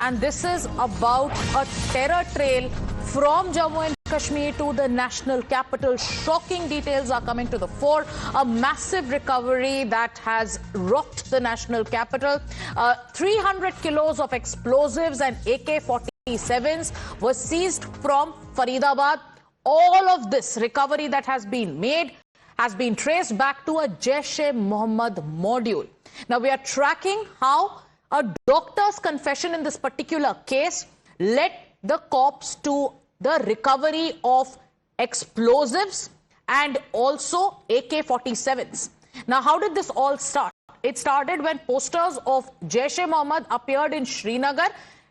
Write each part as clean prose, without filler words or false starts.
And this is about a terror trail from Jammu and Kashmir to the national capital. Shocking details are coming to the fore. A massive recovery that has rocked the national capital. 300 kilos of explosives and AK-47s were seized from Faridabad. All of this recovery that has been made has been traced back to a JeM module. Now we are tracking how a doctor's confession in this particular case led the cops to the recovery of explosives and also AK-47s. Now, how did this all start? It started when posters of JeM appeared in Srinagar.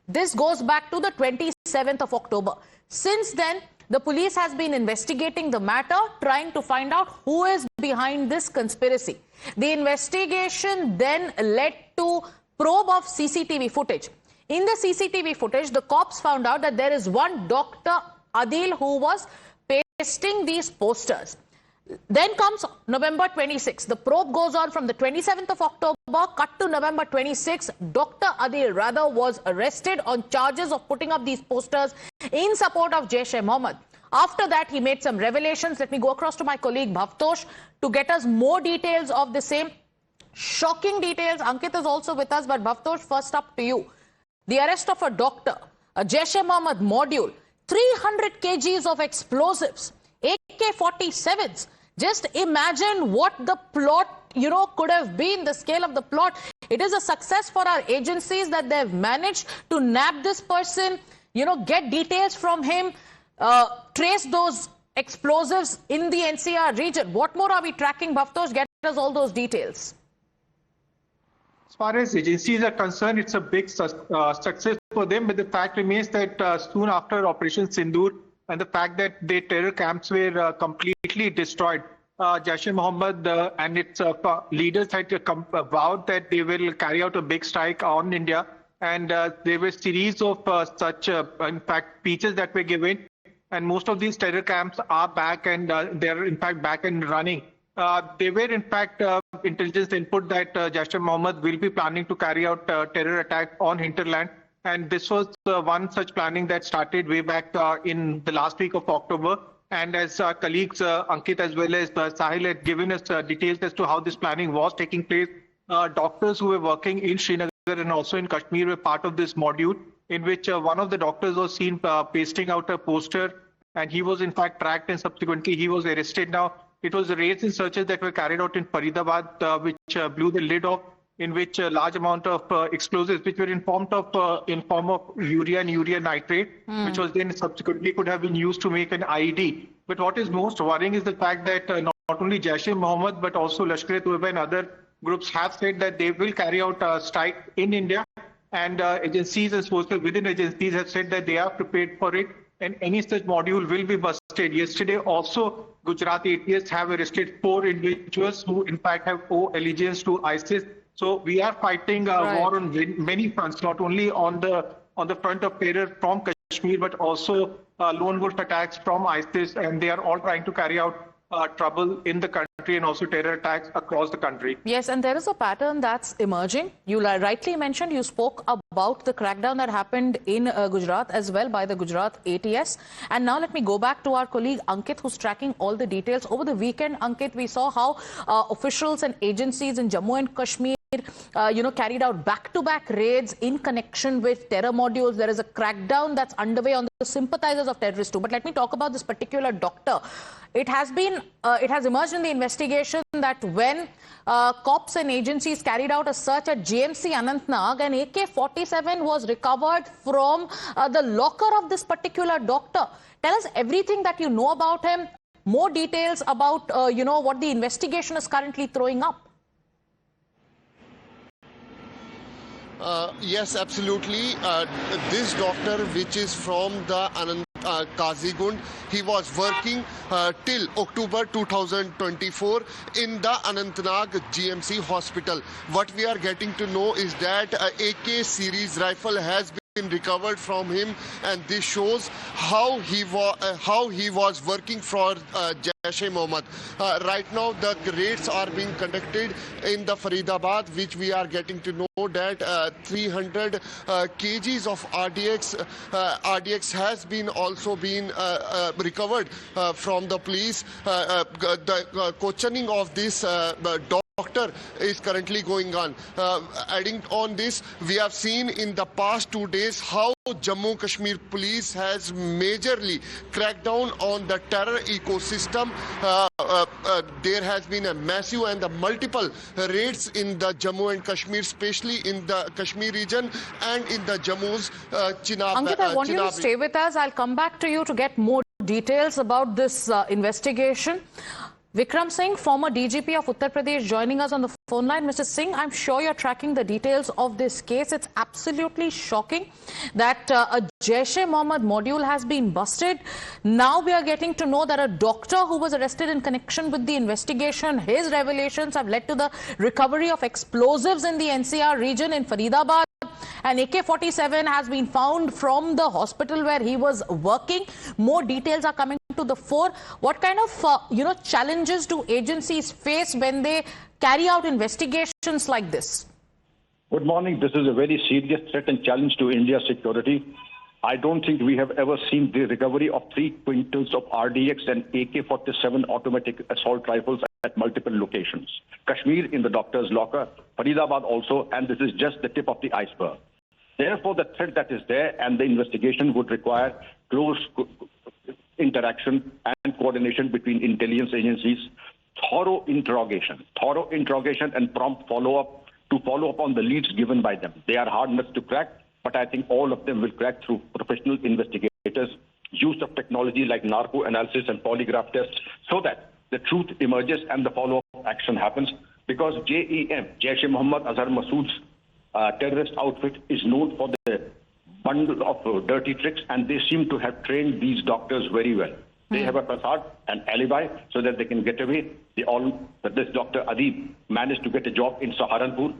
This goes back to the 27th of October. Since then, the police has been investigating the matter, trying to find out who is behind this conspiracy. The investigation then led to probe of CCTV footage. In the CCTV footage, the cops found out that there is one Dr. Adil who was pasting these posters. Then comes November 26. The probe goes on from the 27th of October, cut to November 26. Dr. Adil rather was arrested on charges of putting up these posters in support of JeM. After that, he made some revelations. Let me go across to my colleague Bhavtosh to get us more details of the same. Shocking details. Ankit is also with us, but Bhavtosh, first up to you. The arrest of a doctor, a JeM module, 300 kgs of explosives, AK-47s. Just imagine what the plot, could have been, the scale of the plot. It is a success for our agencies that they've managed to nab this person, get details from him, trace those explosives in the NCR region. What more are we tracking, Bhavtosh? Get us all those details. As far as agencies are concerned, it's a big success for them, but the fact remains that soon after Operation Sindoor and the fact that the terror camps were completely destroyed, JeM and its leaders had vowed that they will carry out a big strike on India, and there were a series of such, in fact, speeches that were given, and most of these terror camps are back and they're in fact back and running. They were in fact intelligence input that JeM will be planning to carry out terror attack on hinterland, and this was one such planning that started way back in the last week of October. And as our colleagues Ankit as well as Sahil had given us details as to how this planning was taking place, doctors who were working in Srinagar and also in Kashmir were part of this module, in which one of the doctors was seen pasting out a poster, and he was in fact tracked and subsequently he was arrested. Now, it was raids and searches that were carried out in Faridabad, which blew the lid off, in which a large amount of explosives, which were in form of urea and urea nitrate, which was then subsequently could have been used to make an IED. But what is most worrying is the fact that not only JeM but also Lashkar-e-Toiba and other groups have said that they will carry out a strike in India, and agencies and sources within agencies have said that they are prepared for it, and any such module will be busted. Yesterday also, Gujarat ATS have arrested 4 individuals who in fact have allegiance to ISIS. So we are fighting a war on many fronts, not only on the front of terror from Kashmir, but also lone wolf attacks from ISIS, and they are all trying to carry out trouble in the country and also terror attacks across the country. Yes, and there is a pattern that's emerging. You rightly mentioned, you spoke about the crackdown that happened in Gujarat as well by the Gujarat ATS. And now let me go back to our colleague Ankit, who's tracking all the details. Over the weekend, Ankit, we saw how officials and agencies in Jammu and Kashmir carried out back-to-back raids in connection with terror modules. There is a crackdown that's underway on the sympathizers of terrorists too. But let me talk about this particular doctor. It has emerged in the investigation that when cops and agencies carried out a search at GMC Anantnag, an AK-47 was recovered from the locker of this particular doctor. Tell us everything that you know about him, more details about, what the investigation is currently throwing up. Yes, absolutely. This doctor, which is from the Kazigund, he was working till October 2024 in the Anantnag GMC hospital. What we are getting to know is that AK series rifle has been recovered from him, and this shows how he was working for Jaish-e-Mohammed. Right now, the raids are being conducted in the Faridabad, which we are getting to know that 300 kgs of RDX has been also been recovered from the police. The questioning of this doctor is currently going on. Adding on this, we have seen in the past 2 days how Jammu Kashmir police has majorly cracked down on the terror ecosystem. There has been a massive and the multiple raids in the Jammu and Kashmir, especially in the Kashmir region and in the Jammu's Chinab. Ankit, I want you to stay with us. I'll come back to you to get more details about this investigation. Vikram Singh, former DGP of Uttar Pradesh, joining us on the phone line. Mr. Singh, I'm sure you're tracking the details of this case. It's absolutely shocking that a Jaish-e-Mohammed module has been busted. Now we are getting to know that a doctor who was arrested in connection with the investigation, his revelations have led to the recovery of explosives in the NCR region in Faridabad. An AK-47 has been found from the hospital where he was working. More details are coming to the fore. What kind of challenges do agencies face when they carry out investigations like this? Good morning. This is a very serious threat and challenge to India's security. I don't think we have ever seen the recovery of 3 quintals of RDX and AK-47 automatic assault rifles at multiple locations. Kashmir in the doctor's locker, Faridabad also, and this is just the tip of the iceberg. Therefore, the threat that is there and the investigation would require close interaction and coordination between intelligence agencies, thorough interrogation and prompt follow-up to follow up on the leads given by them. They are hard nuts to crack, but I think all of them will crack through professional investigators, use of technology like narco analysis and polygraph tests, so that the truth emerges and the follow-up action happens. Because JEM, Jaish-e-Mohammed Azhar Masood's terrorist outfit is known for the bundle of dirty tricks, and they seem to have trained these doctors very well. They have a facade, an alibi, so that they can get away. This Dr. Adib managed to get a job in Saharanpur.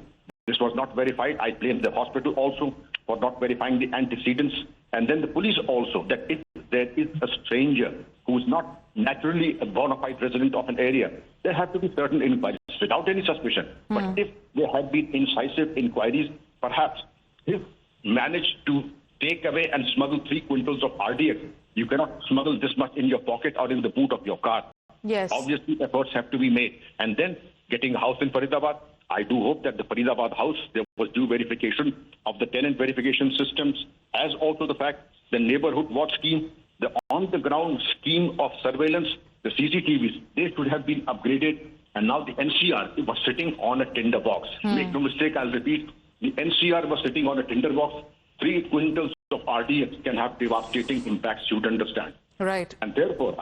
This was not verified. I blame the hospital also for not verifying the antecedents. And then the police also, that if there is a stranger who is not naturally a bona fide resident of an area, there have to be certain inquiries without any suspicion. But if there had been incisive inquiries, perhaps if managed to take away and smuggle 3 quintals of RDX, you cannot smuggle this much in your pocket or in the boot of your car. Yes. Obviously, efforts have to be made. And then getting a house in Faridabad, I do hope that the Faridabad house, there was due verification of the tenant verification systems, as also the fact the neighborhood watch scheme, the on-the-ground scheme of surveillance, the CCTVs, they should have been upgraded. And now the NCR was sitting on a tinder box. Make no mistake, I'll repeat, the NCR was sitting on a tinder box. 3 quintals of RDX can have devastating impacts, you'd understand. Right. And therefore,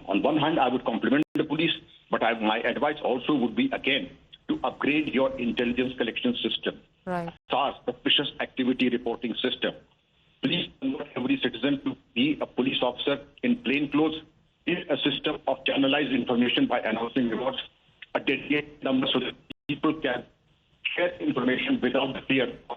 on one hand, I would compliment the police, but my advice also would be, again, to upgrade your intelligence collection system. Right. SARS, Suspicious Activity Reporting System. Please convert every citizen to be a police officer in plain clothes. In a system of channelized information by announcing rewards, a dedicated number so that people can share information without the fear of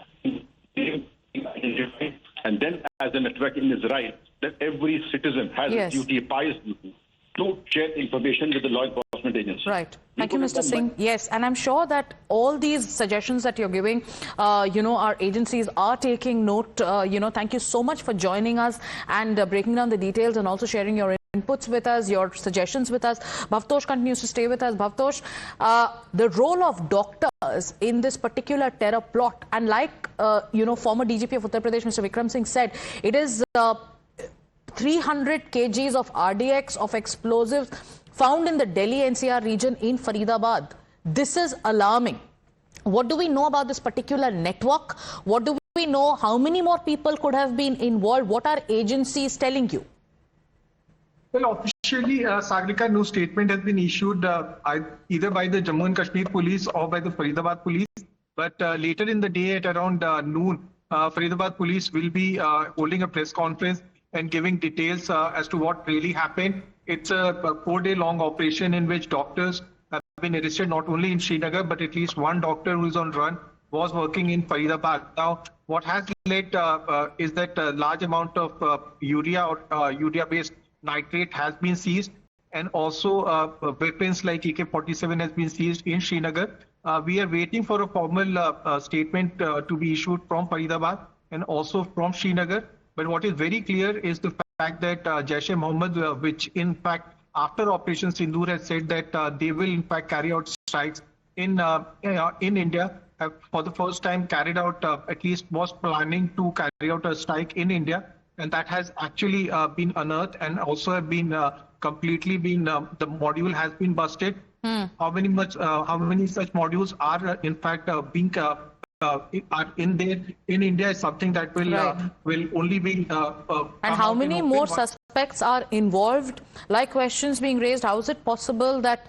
being identified. And then, as the networking is right, that every citizen has a duty, a pious duty, to share information with the law enforcement agency. Right. Thank you, Mr. Singh. Yes, and I'm sure that all these suggestions that you're giving, our agencies are taking note. Thank you so much for joining us and breaking down the details and also sharing your inputs with us, your suggestions with us. Bhavtosh continues to stay with us. Bhavtosh, the role of doctors in this particular terror plot, and like, former DGP of Uttar Pradesh, Mr. Vikram Singh said, it is 300 kgs of RDX of explosives found in the Delhi NCR region in Faridabad. This is alarming. What do we know about this particular network? What do we know? How many more people could have been involved? What are agencies telling you? Well, officially, Sagarika, no statement has been issued either by the Jammu and Kashmir police or by the Faridabad police. But later in the day at around noon, Faridabad police will be holding a press conference and giving details as to what really happened. It's a 4-day-long operation in which doctors have been arrested not only in Srinagar, but at least one doctor who is on run was working in Faridabad. Now, what has led is that a large amount of urea or urea-based nitrate has been seized, and also weapons like AK-47 has been seized in Srinagar. We are waiting for a formal statement to be issued from Faridabad and also from Srinagar. But what is very clear is the fact that Jaish-e-Mohammed, which in fact after Operation Sindoor has said that they will in fact carry out strikes in India, have for the first time carried out, at least was planning to carry out a strike in India, and that has actually been unearthed and also have been completely been the module has been busted. How many such modules are in fact being are in there in India is something that will only be and how many more suspects are involved? Like questions being raised, how is it possible that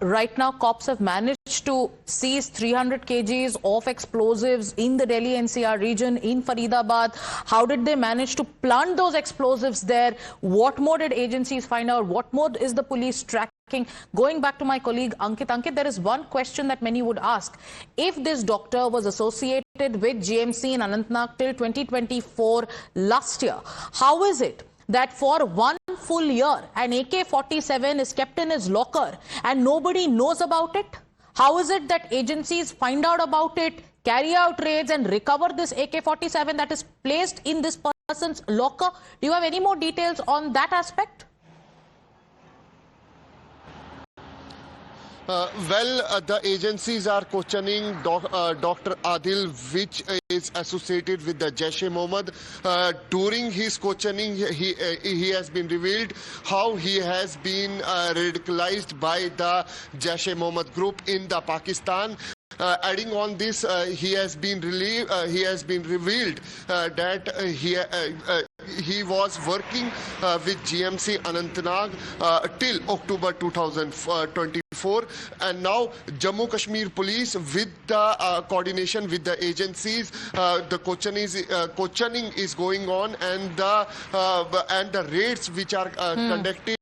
right now cops have managed to seize 300 kgs of explosives in the Delhi NCR region in Faridabad? How did they manage to plant those explosives there? What more did agencies find out? What more is the police tracking? Going back to my colleague Ankit, there is one question that many would ask. If this doctor was associated with GMC in Anantnag till 2024 last year, how is it that for 1 full year an AK-47 is kept in his locker and nobody knows about it? How is it that agencies find out about it, carry out raids and recover this AK-47 that is placed in this person's locker? Do you have any more details on that aspect? The agencies are questioning Dr. Adil, which is associated with the Jaish-e-Mohammed. During his questioning, he has been revealed how he has been radicalized by the Jaish-e-Mohammed group in the Pakistan. Adding on this, he has been revealed that he was working with GMC Anantnag till October 2024, and now Jammu Kashmir Police, with the coordination with the agencies, the questioning is going on, and the raids which are conducted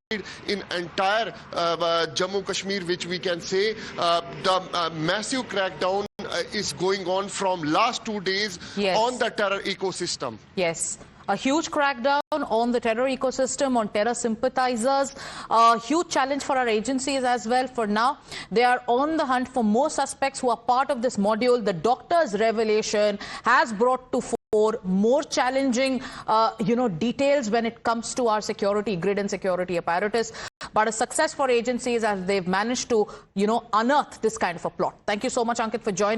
in entire Jammu Kashmir, which we can say the massive crackdown is going on from last 2 days on the terror ecosystem. Yes. A huge crackdown on the terror ecosystem, on terror sympathizers. A huge challenge for our agencies as well. For now, they are on the hunt for more suspects who are part of this module. The doctor's revelation has brought to fore more challenging, details when it comes to our security grid and security apparatus. But a success for agencies as they've managed to, unearth this kind of a plot. Thank you so much, Ankit, for joining.